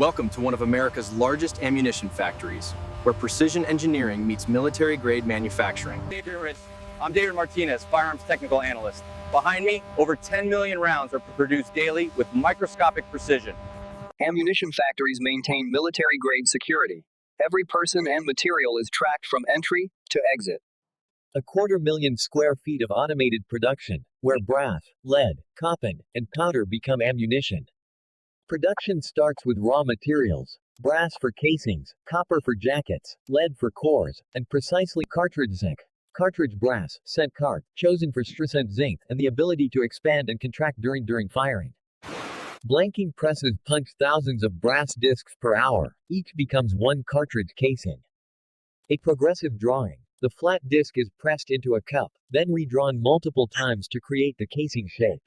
Welcome to one of America's largest ammunition factories, where precision engineering meets military-grade manufacturing. I'm David Martinez, Firearms Technical Analyst. Behind me, over 10 million rounds are produced daily with microscopic precision. Ammunition factories maintain military-grade security. Every person and material is tracked from entry to exit. 250,000 square feet of automated production, where brass, lead, cotton, and powder become ammunition. Production starts with raw materials: brass for casings, copper for jackets, lead for cores, and precisely cartridge zinc. Cartridge brass, scent cart, chosen for stress zinc, and the ability to expand and contract during firing. Blanking presses punch thousands of brass discs per hour. Each becomes one cartridge casing. A progressive drawing. The flat disc is pressed into a cup, then redrawn multiple times to create the casing shape.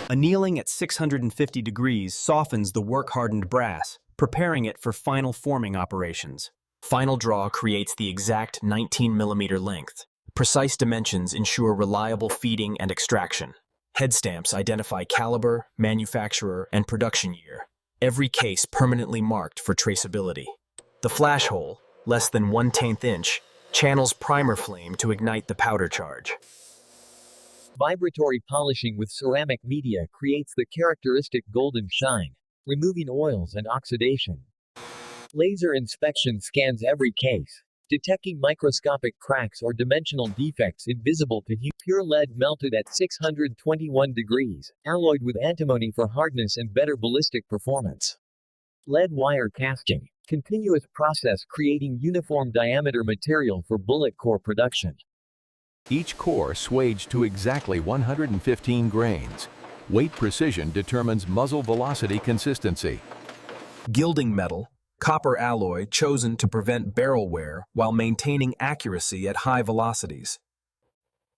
Annealing at 650 degrees softens the work-hardened brass, preparing it for final forming operations. Final draw creates the exact 19mm length. Precise dimensions ensure reliable feeding and extraction. Head stamps identify caliber, manufacturer, and production year. Every case permanently marked for traceability. The flash hole, less than 1/10 inch, channels primer flame to ignite the powder charge. Vibratory polishing with ceramic media creates the characteristic golden shine, removing oils and oxidation. Laser inspection scans every case, detecting microscopic cracks or dimensional defects invisible to pure lead melted at 621 degrees, alloyed with antimony for hardness and better ballistic performance. Lead wire casting, continuous process creating uniform diameter material for bullet core production. Each core swaged to exactly 115 grains. Weight precision determines muzzle velocity consistency. Gilding metal, copper alloy chosen to prevent barrel wear while maintaining accuracy at high velocities.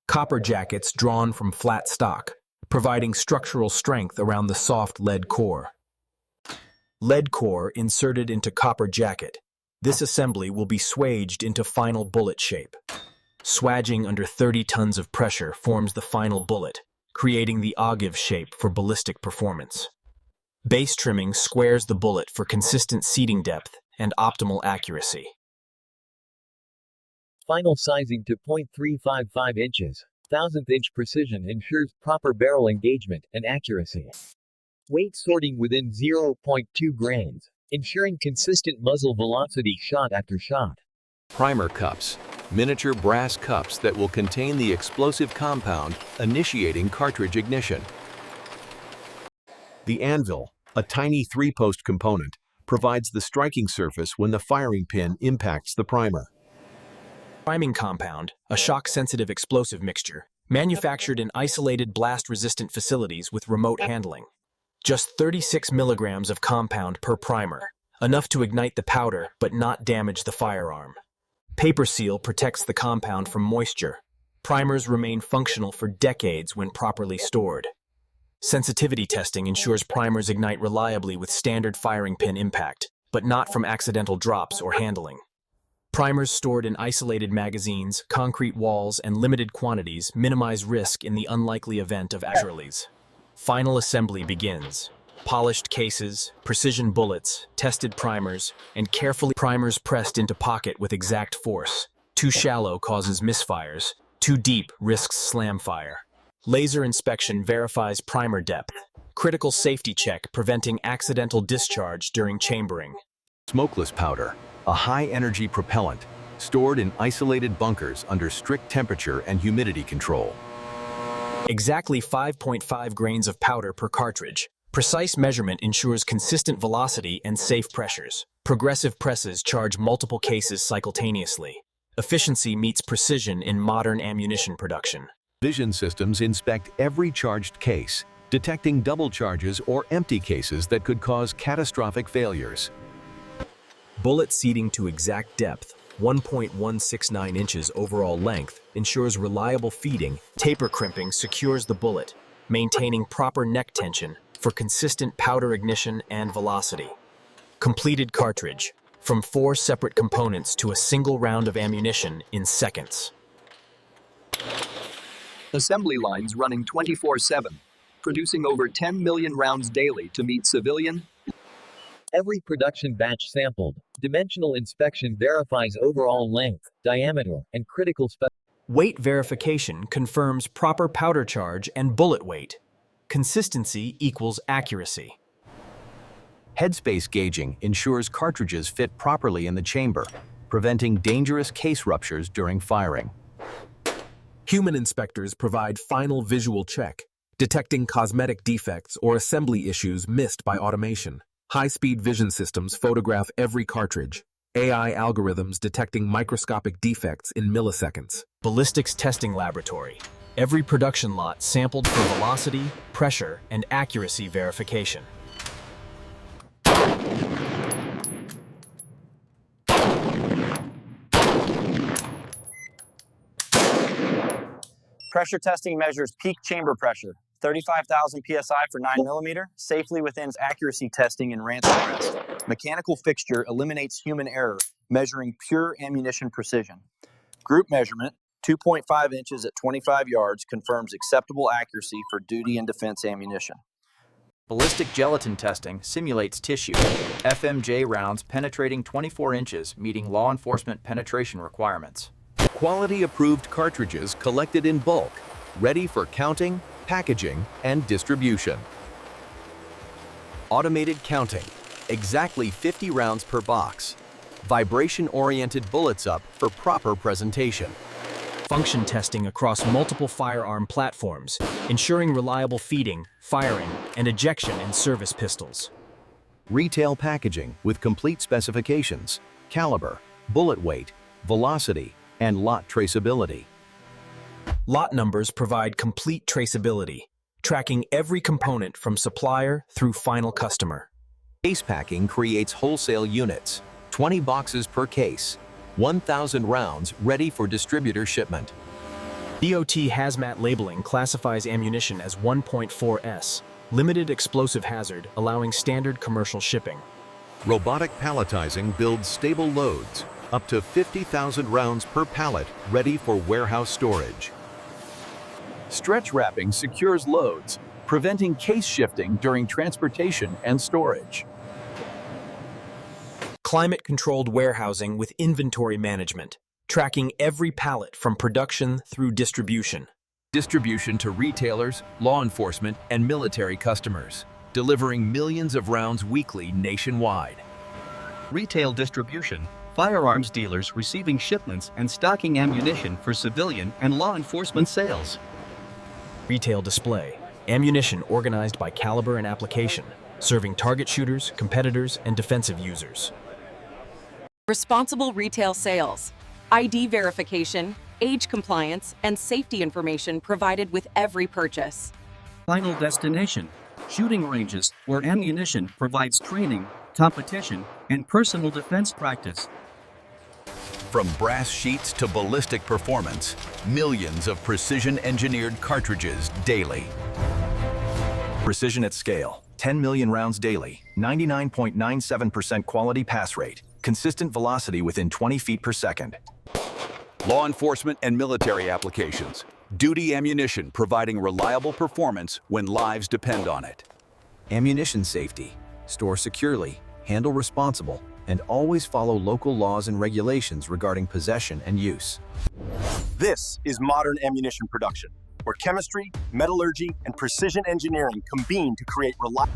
Copper jackets drawn from flat stock, providing structural strength around the soft lead core. Lead core inserted into copper jacket. This assembly will be swaged into final bullet shape. Swaging under 30 tons of pressure forms the final bullet, creating the ogive shape for ballistic performance. Base trimming squares the bullet for consistent seating depth and optimal accuracy. Final sizing to .355 inches. 1,000th inch precision ensures proper barrel engagement and accuracy. Weight sorting within 0.2 grains, ensuring consistent muzzle velocity shot after shot. Primer cups, miniature brass cups that will contain the explosive compound, initiating cartridge ignition. The anvil, a tiny 3-post component, provides the striking surface when the firing pin impacts the primer. Priming compound, a shock-sensitive explosive mixture, manufactured in isolated blast-resistant facilities with remote handling. Just 36 milligrams of compound per primer, enough to ignite the powder but not damage the firearm. Paper seal protects the compound from moisture. Primers remain functional for decades when properly stored. Sensitivity testing ensures primers ignite reliably with standard firing pin impact, but not from accidental drops or handling. Primers stored in isolated magazines, concrete walls, and limited quantities minimize risk in the unlikely event of casualties. Final assembly begins. Polished cases, precision bullets, tested primers, and carefully primers pressed into pocket with exact force. Too shallow causes misfires. Too deep risks slam fire. Laser inspection verifies primer depth. Critical safety check preventing accidental discharge during chambering. Smokeless powder, a high-energy propellant, stored in isolated bunkers under strict temperature and humidity control. Exactly 5.5 grains of powder per cartridge. Precise measurement ensures consistent velocity and safe pressures. Progressive presses charge multiple cases simultaneously. Efficiency meets precision in modern ammunition production. Vision systems inspect every charged case, detecting double charges or empty cases that could cause catastrophic failures. Bullet seating to exact depth, 1.169 inches overall length, ensures reliable feeding. Taper crimping secures the bullet, maintaining proper neck tension for consistent powder ignition and velocity. Completed cartridge, from 4 separate components to a single round of ammunition in seconds. Assembly lines running 24/7, producing over 10 million rounds daily to meet civilian. Every production batch sampled. Dimensional inspection verifies overall length, diameter, and critical Weight verification confirms proper powder charge and bullet weight. Consistency equals accuracy. Headspace gauging ensures cartridges fit properly in the chamber, preventing dangerous case ruptures during firing. Human inspectors provide final visual check, detecting cosmetic defects or assembly issues missed by automation. High-speed vision systems photograph every cartridge. AI algorithms detecting microscopic defects in milliseconds. Ballistics testing laboratory. Every production lot sampled for velocity, pressure, and accuracy verification. Pressure testing measures peak chamber pressure, 35,000 psi for 9mm, safely within accuracy testing in ransom rest. Mechanical fixture eliminates human error, measuring pure ammunition precision. Group measurement, 2.5 inches at 25 yards, confirms acceptable accuracy for duty and defense ammunition. Ballistic gelatin testing simulates tissue. FMJ rounds penetrating 24 inches, meeting law enforcement penetration requirements. Quality-approved cartridges collected in bulk, ready for counting, packaging, and distribution. Automated counting, exactly 50 rounds per box. Vibration-oriented bullets up for proper presentation. Function testing across multiple firearm platforms, ensuring reliable feeding, firing, and ejection in service pistols. Retail packaging with complete specifications, caliber, bullet weight, velocity, and lot traceability. Lot numbers provide complete traceability, tracking every component from supplier through final customer. Case packing creates wholesale units, 20 boxes per case, 1,000 rounds ready for distributor shipment. DOT hazmat labeling classifies ammunition as 1.4S, limited explosive hazard, allowing standard commercial shipping. Robotic palletizing builds stable loads, up to 50,000 rounds per pallet ready for warehouse storage. Stretch wrapping secures loads, preventing case shifting during transportation and storage. Climate-controlled warehousing with inventory management, tracking every pallet from production through distribution. Distribution to retailers, law enforcement, and military customers, delivering millions of rounds weekly nationwide. Retail distribution, firearms dealers receiving shipments and stocking ammunition for civilian and law enforcement sales. Retail display, ammunition organized by caliber and application, serving target shooters, competitors, and defensive users. Responsible retail sales, ID verification, age compliance, and safety information provided with every purchase. Final destination, shooting ranges where ammunition provides training, competition, and personal defense practice. From brass sheets to ballistic performance, millions of precision-engineered cartridges daily. Precision at scale, 10 million rounds daily, 99.97% quality pass rate, consistent velocity within 20 feet per second. Law enforcement and military applications. Duty ammunition providing reliable performance when lives depend on it. Ammunition safety, store securely, handle responsible, and always follow local laws and regulations regarding possession and use. This is modern ammunition production, where chemistry, metallurgy, and precision engineering combine to create reliable.